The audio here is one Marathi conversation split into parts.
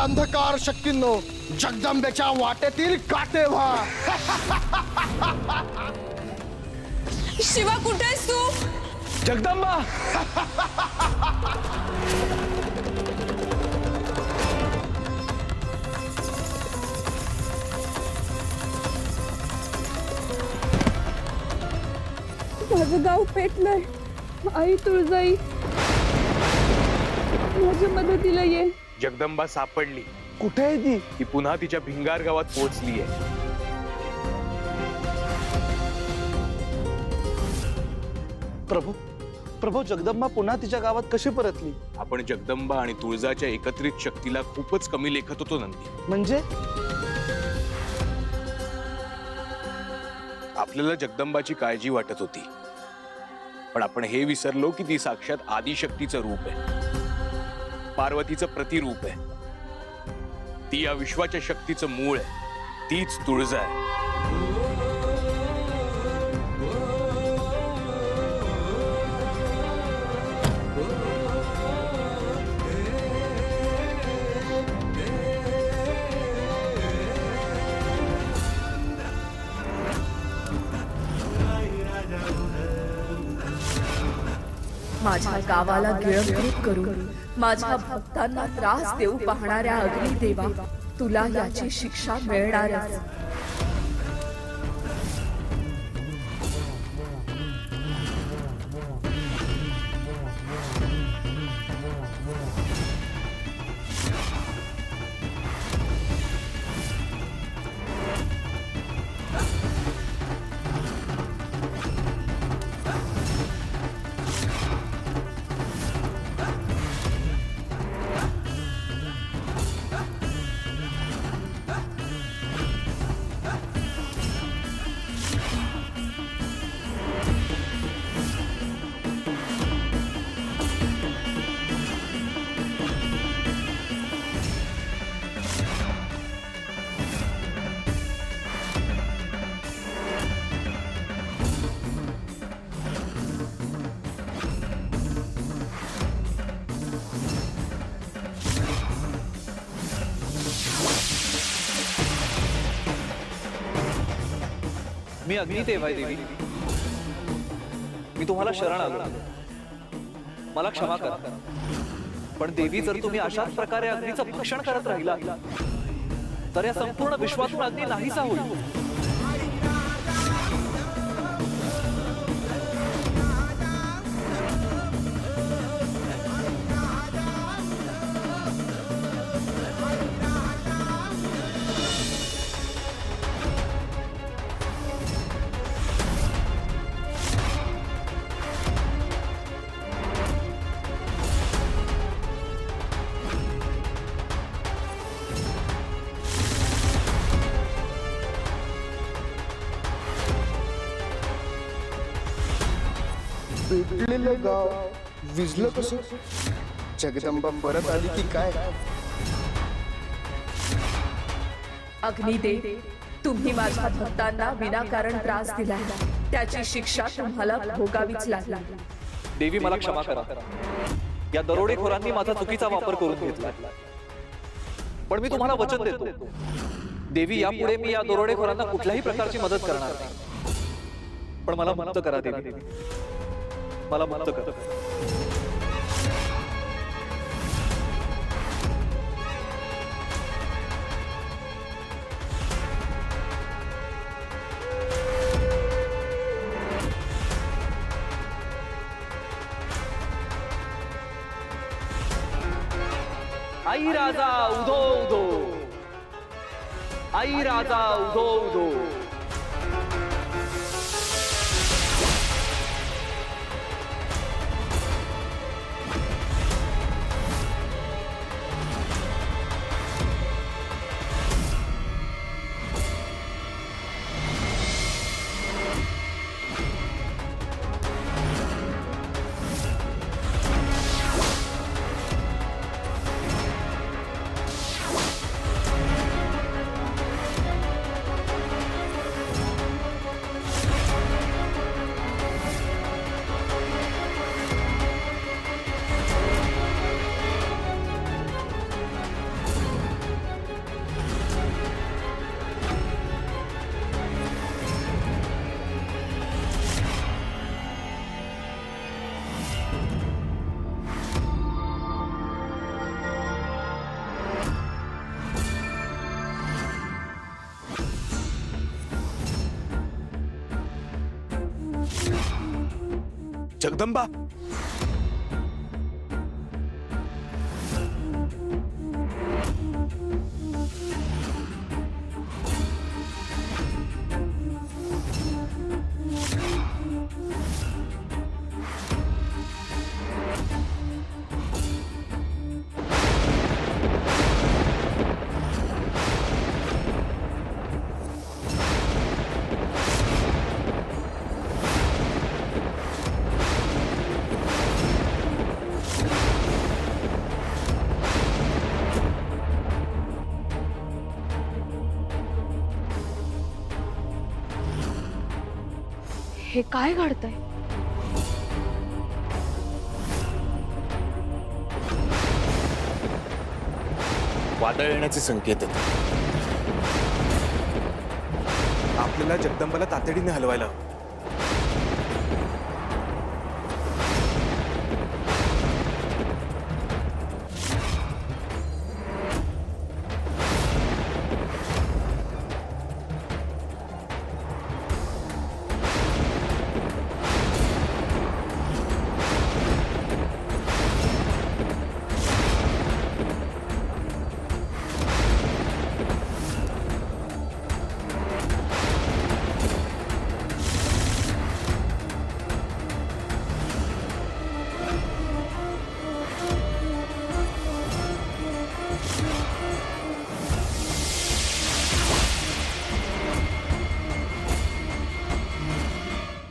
अंधकार शक्तींनो, जगदंबेच्या वाटेतील काटे व्हा. शिवा, कुठे आहेस तू? जगदंबा, माझं गाव पेटलंय. आई तुळजाई, माझ्या मदतीला ये. जगदंबा सापडली. कुठे आहे ती? ती पुन्हा तिच्या भिंगार गावात पोहोचली आहे. प्रभू, प्रभू, जगदंबा पुन्हा तिच्या गावात कशी परतली? आपण जगदंबा आणि तुळजाच्या एकत्रित शक्तीला खूपच कमी लेखत होतो नंदी. म्हणजे आपल्याला जगदंबाची काळजी वाटत होती, पण आपण हे विसरलो की ती साक्षात आदिशक्तीचं रूप आहे, पार्वतीचं प्रतिरूप आहे. ती या विश्वाच्या शक्तीचं मूळ आहे. तीच तुळजा आहे. माझ्या गावाला गिळंकृत करून माझ्या भक्तांना त्रास देऊ पाहणाऱ्या अग्निदेवा, तुला याची शिक्षा मिळणारच. मी अग्निदेव आहे देवी. मी तुम्हाला शरण आलो. मला क्षमा करा. पण देवी, जर तुम्ही अशाच प्रकारे अग्नीचं भक्षण करत राहिला तर या संपूर्ण विश्वातून अग्नी नाहीसा होईल. पेटलेलं गाव विझलं कसं? जगदंबा परत आली की काय? अग्निदेव, तुम्ही माझ्या भक्तांना विनाकारण त्रास दिला, त्याची शिक्षा तुम्हाला भोगावीच लागली. देवी, मला क्षमा करा. या दरोडेखोरांनी माझा चुकीचा वापर करून घेतला. पण मी तुम्हाला वचन देतो देवी, यापुढे मी या दरोडेखोरांना कुठल्याही प्रकारची मदत करणार नाही. पण मला मुक्त करा देवी, मला मुक्त करा. आई राजा उदो उदो, आई राजा उदो उदो. जगदंबा, हे काय घडतंय? वादळ येण्याचे संकेत आहेत. आपल्याला जगदंबाला तातडीने हलवायला हवं.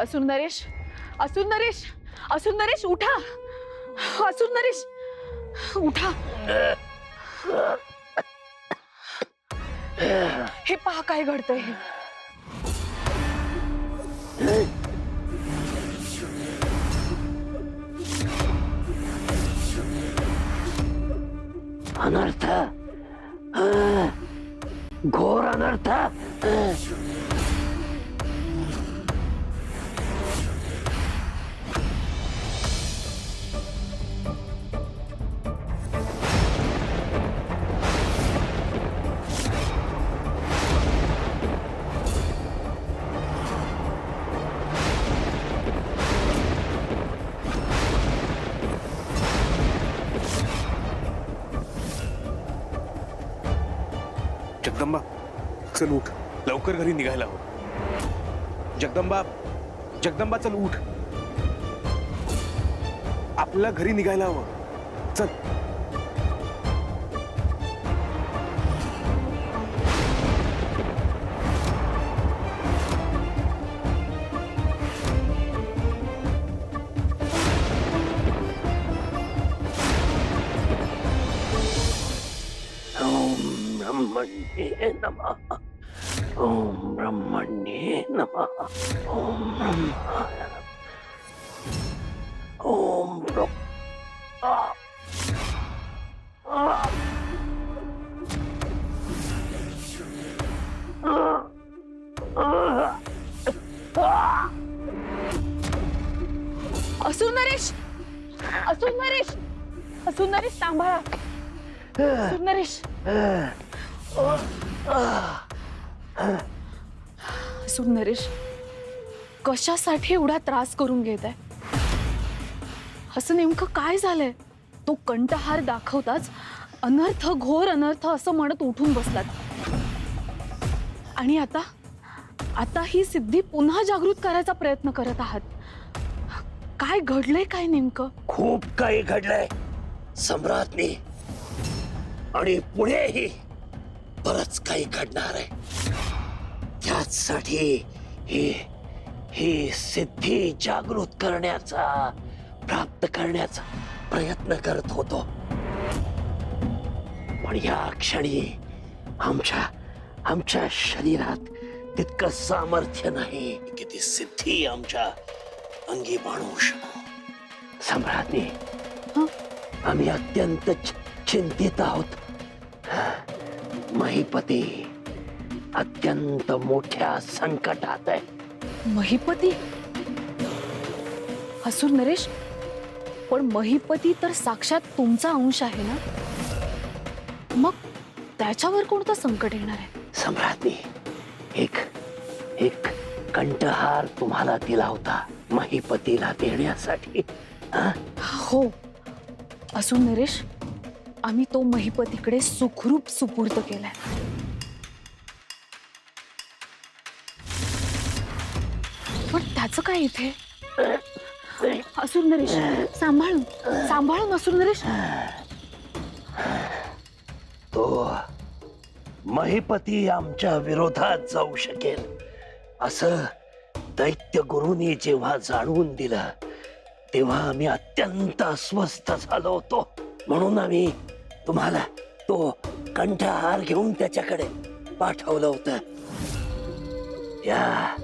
असुर नरेश, असुर नरेश, असुर नरेश उठा, असुर नरेश उठा. हे पहा काय घडतंय. अनर्थ, घोर अनर्थ. जगदंबा, चल उठ. लवकर घरी निघायला हवं. जगदंबा, जगदंबा चल उठ. आपल्याला घरी निघायला हवं. चल. ब्रह्मण्ये नमः. ओम ब्रह्मण्ये नमः. ओम ब्रह्माय नमः. ओम ब्रह्म. असुर नरेश, असुर नरेश, असुर नरेश सांभाळा. असुर नरेश, असुर नरेश कशासाठी एवढा त्रास करून घेत आहे? असं नेमकं काय झालंय? तो कंठहार दाखवताच अनर्थ, घोर अनर्थ असं म्हणत उठून बसलात. आणि आता ही सिद्धी पुन्हा जागृत करायचा प्रयत्न करत आहात. काय घडलंय काय नेमकं? खूप काही घडलंय सम्राज्ञी, आणि पुढेही बरंच काही घडणार आहे. त्यासाठी ही सिद्धी जागृत करण्याचा, प्राप्त करण्याचा प्रयत्न करत होतो. पण या क्षणी आमच्या शरीरात तितकं सामर्थ्य नाही की ती सिद्धी आमच्या अंगी बाणवू शकू. सम्राज्ञी, आम्ही अत्यंत चिंतित आहोत. महिपती अत्यंत मोठ्या संकटात आहे. महिपती? असुर नरेश, पण महिपती तर साक्षात तुमचा अंश आहे ना, मग त्याच्यावर कोणतं संकट येणार आहे? सम्राज्ञी, एक कंठहार तुम्हाला दिला होता महिपतीला देण्यासाठी. हा? हो असून नरेश, आम्ही तो महिपतीकडे सुखरूप सुपूर्द केलाय. पण त्याचं काय इथे? असून नरेश, सांभाळून सांभाळून असून नरेश. तो महिपती आमच्या विरोधात जाऊ शकेल असं दैत्य गुरुनी जेव्हा जाणवून दिलं तेव्हा आम्ही अत्यंत अस्वस्थ झालो होतो. म्हणून आम्ही तुम्हाला तो कंठहार घेऊन त्याच्याकडे पाठवलं होतं. या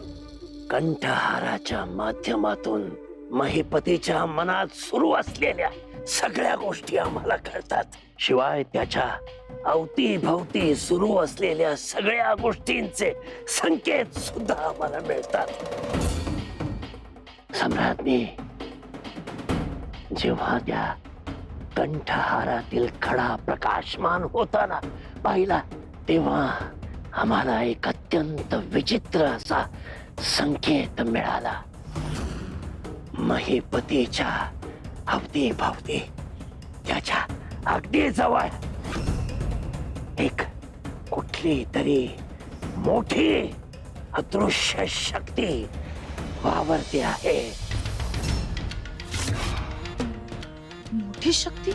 कंठहाराच्या माध्यमातून महिपतीच्या मनात सुरू असलेल्या सगळ्या गोष्टी आम्हाला कळतात. शिवाय त्याच्या अवतीभवती सुरू असलेल्या सगळ्या गोष्टींचे संकेत सुद्धा आम्हाला मिळतात. सम्राज्ञी, जेव्हा त्या कंठहारातील खडा प्रकाशमान होताना पाहिला तेव्हा आम्हाला एक अत्यंत विचित्र असा संकेत मिळाला. महिपतीच्या अवतीभवती त्याच्या अगदी जवळ एक कुठली तरी मोठी अदृश्य शक्ती वावरते आहे. मोठी शक्ती?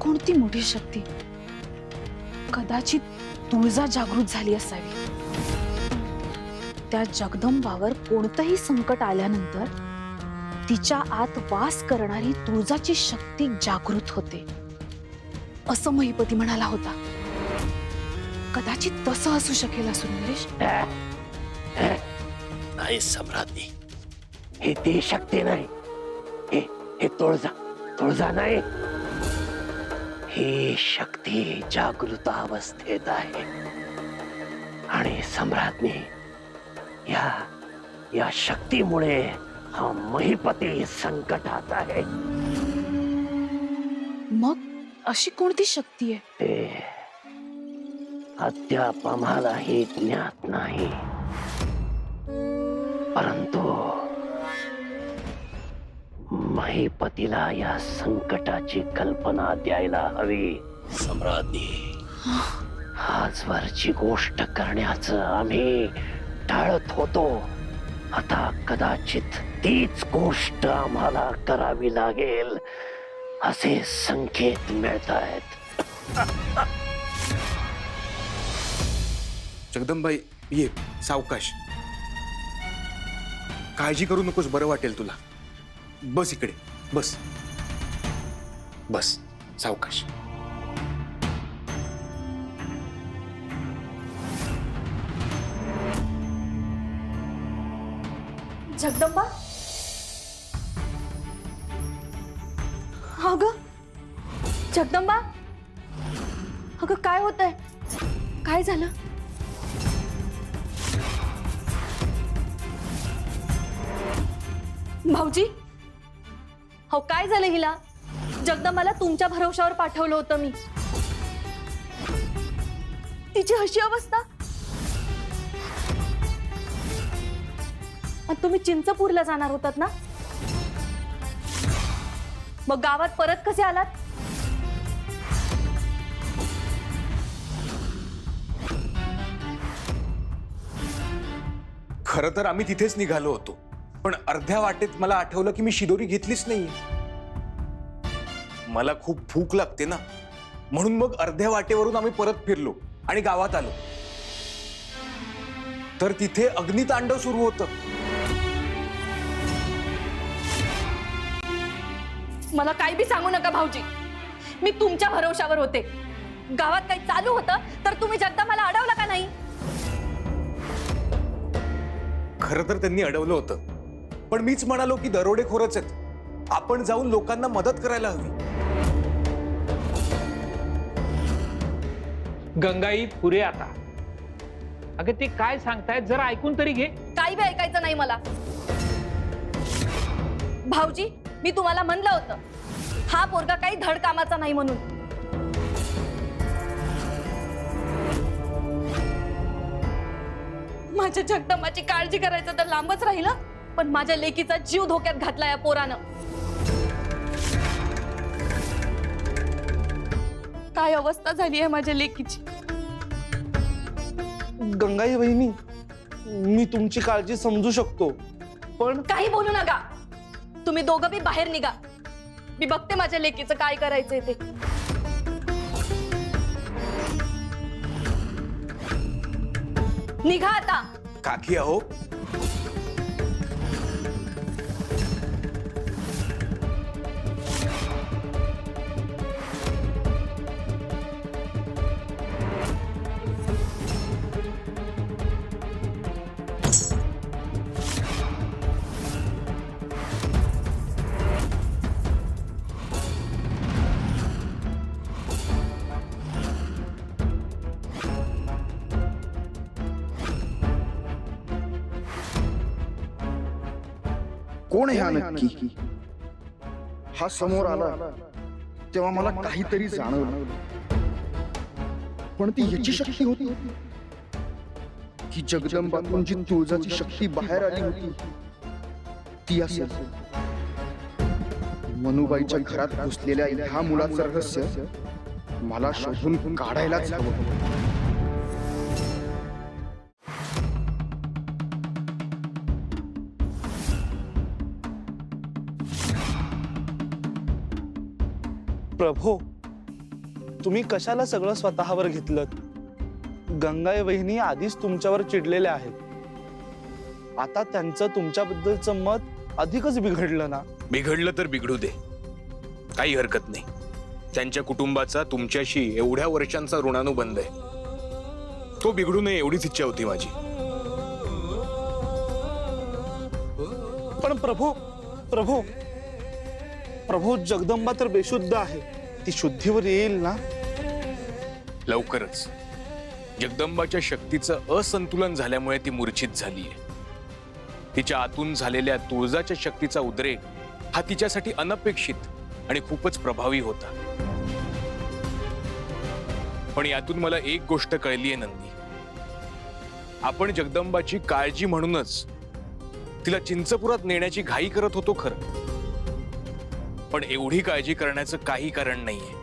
कोणती मोठी शक्ती? कदाचित तुळजा जागृत झाली असावी. त्या जगदंबावर कोणतंही संकट आल्यानंतर तिच्या आत वास करणारी तुळजाची शक्ती जागृत होते असं महिपती म्हणाला होता. कदाचित तसं असू शकेल असं नरेश. नाही सम्राज्ञी, हे ती शक्ती नाही. हे तुळजा नाही. ही शक्ती जागृत अवस्थेत आहे. आणि सम्राज्ञी, या शक्तीमुळे हा महिपती संकटात आहे. मग अशी कोणती शक्ती आहे? ते अद्याप आम्हालाही ज्ञात नाही. परंतु महिपतीला या संकटाची कल्पना द्यायला हवी. सम्राज्ञी, आजवरची गोष्ट करण्याचं आम्ही टाळत होतो. आता कदाचित तीच गोष्ट आम्हाला करावी लागेल असे संकेत मिळत आहेत. जगदंबाई, ये सावकाश. काळजी करू नकोस, बरं वाटेल तुला. बस इकडे, बस बस, सावकाश. जगदंबा, अगं जगदंबा, अगं काय होतंय? काय झालं? भाऊजी, हो काय झालं हिला? जगदंबाला तुमच्या भरवशावर पाठवलं होतं मी. तिची अशी अवस्था. तुम्ही चिंचपूरला जाणार होतात ना? मग गावात परत कसे आलात? खरं तर आम्ही तिथेच निघालो होतो, पण अर्ध्या वाटेत मला आठवलं की मी शिदोरी घेतलीच नाही. मला खूप भूक लागते ना, म्हणून मग अर्ध्या वाटेवरून आम्ही परत फिरलो आणि गावात आलो. तर तिथे अग्नितांडव सुरू होतं. मला काही बी सांगू नका भाऊजी. मी तुमच्या भरवशावर होते. गावात काही चालू होतं तर तुम्ही जगदंबाला अडवलं का नाही? खरं तर त्यांनी अडवलं होतं, पण मीच म्हणालो की दरोडेखोरच आहेत, आपण जाऊन लोकांना मदत करायला हवी. गंगाई, पुरे आता. अगं ते काय सांगतायत जरा ऐकून तरी घे. काही बी ऐकायचं नाही मला. भाऊजी, मी तुम्हाला म्हणलं होतं हा पोरगा काही धड कामाचा नाही म्हणून. माझ्या जगदंबाची काळजी करायचं तर लांबच राहिलं, पण माझ्या लेकीचा जीव धोक्यात घातला या पोरानं. काय अवस्था झाली आहे माझ्या लेकीची. गंगाई वहिनी, मी तुमची काळजी समजू शकतो, पण काही बोलू नका. तुम्ही दोघं बी बाहेर निघा. मी बघते माझ्या लेकीचं काय करायचंय ते. निघा आता. काकी अहो, कोण आहे हा नक्की? हा समोर आला तेव्हा मला काहीतरी जाणवलं, पण ती ह्याची शक्ती होती की जगदंबातून जी तुळजाची शक्ती बाहेर आली होती ती असेल. मनुबाईच्या घरात घुसलेल्या ह्या मुलाचं रहस्य मला शोधून काढायलाच हवं. प्रभो, तुम्ही कशाला सगळं स्वतःवर घेतलं? गंगाई वहिनी आधीच तुमच्यावर चिडलेल्या आहेत. आता त्यांचं तुमच्याबद्दलचं मत अधिकच बिघडलं ना. बिघडलं तर बिघडू दे, काही हरकत नाही. त्यांच्या कुटुंबाचा तुमच्याशी एवढ्या वर्षांचा ऋणानुबंध आहे, तो बिघडू नये एवढीच इच्छा होती माझी. पण प्रभो प्रभो प्रभो जगदंबा तर बेशुद्ध आहे, ती शुद्धीवर येईल ना? लवकरच. जगदंबाच्या शक्तीचं असंतुलन झाल्यामुळे ती मूर्छित झालीये. तिच्या आतून झालेल्या तुळजाच्या शक्तीचा उद्रेक हा तिच्यासाठी अनपेक्षित आणि खूपच प्रभावी होता. पण यातून मला एक गोष्ट कळलीये नंदी, आपण जगदंबाची काळजी म्हणूनच तिला चिंचपुरात नेण्याची घाई करत होतो खरं, पण एवढी काळजी करण्याचं काही कारण नाहीये.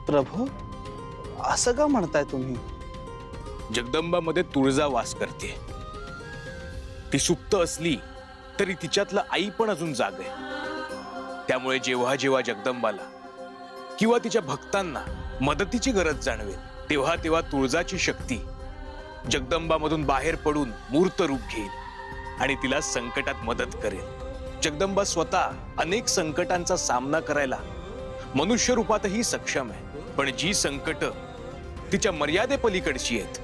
प्रभू, असं का म्हणताय तुम्ही? जगदंबामध्ये तुळजा वास करते. ती सुप्त असली तरी तिच्यातलं आई पण अजून जाग आहे. त्यामुळे जेव्हा जेव्हा जगदंबाला किंवा तिच्या भक्तांना मदतीची गरज जाणवेल, तेव्हा तेव्हा तुळजाची शक्ती जगदंबामधून बाहेर पडून मूर्त रूप घेईल आणि तिला संकटात मदत करेल. जगदंबा स्वतः अनेक संकटांचा सामना करायला मनुष्य रूपातही सक्षम आहे, पण जी संकट तिच्या मर्यादेपलीकडची आहेत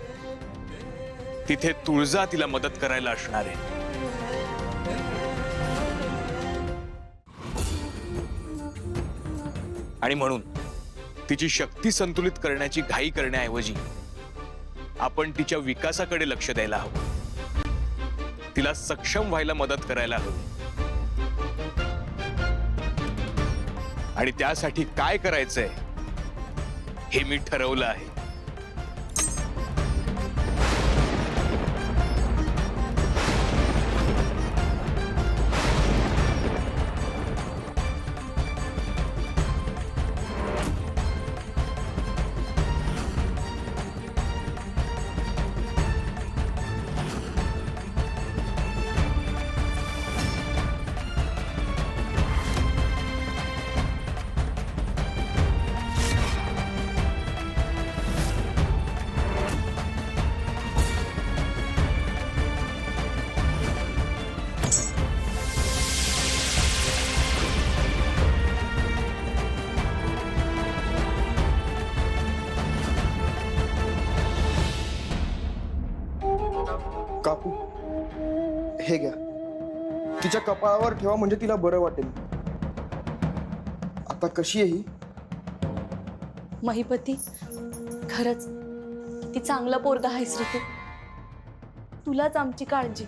तिथे तुळजा तिला मदत करायला असणार आहे. आणि म्हणून तिची शक्ती संतुलित करण्याची घाई करण्याऐवजी आपण तिच्या विकासाकडे लक्ष द्यायला हवं. तिला सक्षम व्हायला मदत करायला हवी. आणि त्यासाठी काय करायचंय हे मी ठरवलं आहे. काकू, हे घ्या, तिच्या कपाळावर ठेवा म्हणजे तिला बरं वाटेल. आता कशी आहे ही? महिपती, खरंच किती चांगला पोरगा आहेस रे तू. तुलाच आमची काळजी.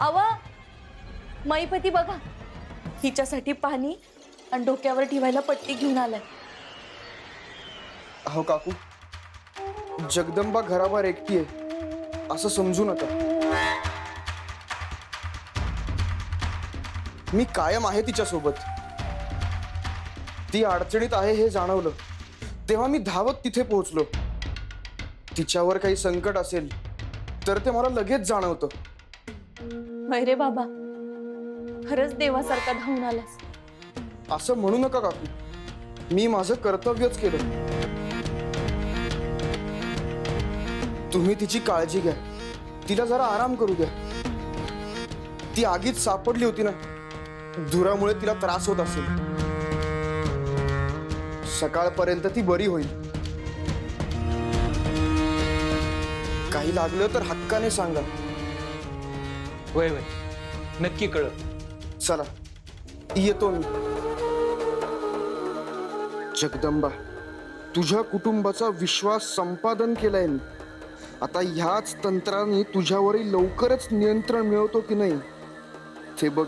आवा महिपती बघा, हिच्यासाठी पाणी आणि डोक्यावर ठेवायला पट्टी घेऊन आलाय. हो काकू, जगदंबा घराबाहेर एकटी आहे, असं समजू नका. मी कायम आहे तिच्यासोबत. ती अडचणीत आहे हे जाणवलं तेव्हा मी धावत तिथे पोहोचलो. तिच्यावर काही संकट असेल तर ते मला लगेच जाणवतं. होय रे बाबा, खरंच देवासारखा धावून आलास. असं म्हणू नका काकू, मी माझं कर्तव्यच केलं. तुम्ही तिची काळजी घ्या, तिला जरा आराम करू द्या. ती आगीत सापडली होती ना, धुरामुळे तिला त्रास होत असेल. सकाळपर्यंत ती बरी होईल. काही लागलं तर हक्काने सांगा. होय होय, नक्की कळ. चला येतो मी. जगदंबा, तुझ्या कुटुंबाचा विश्वास संपादन केलाय मी. आता ह्याच तंत्राने तुझ्यावरही लवकरच नियंत्रण मिळवतो की नाही ते बघ.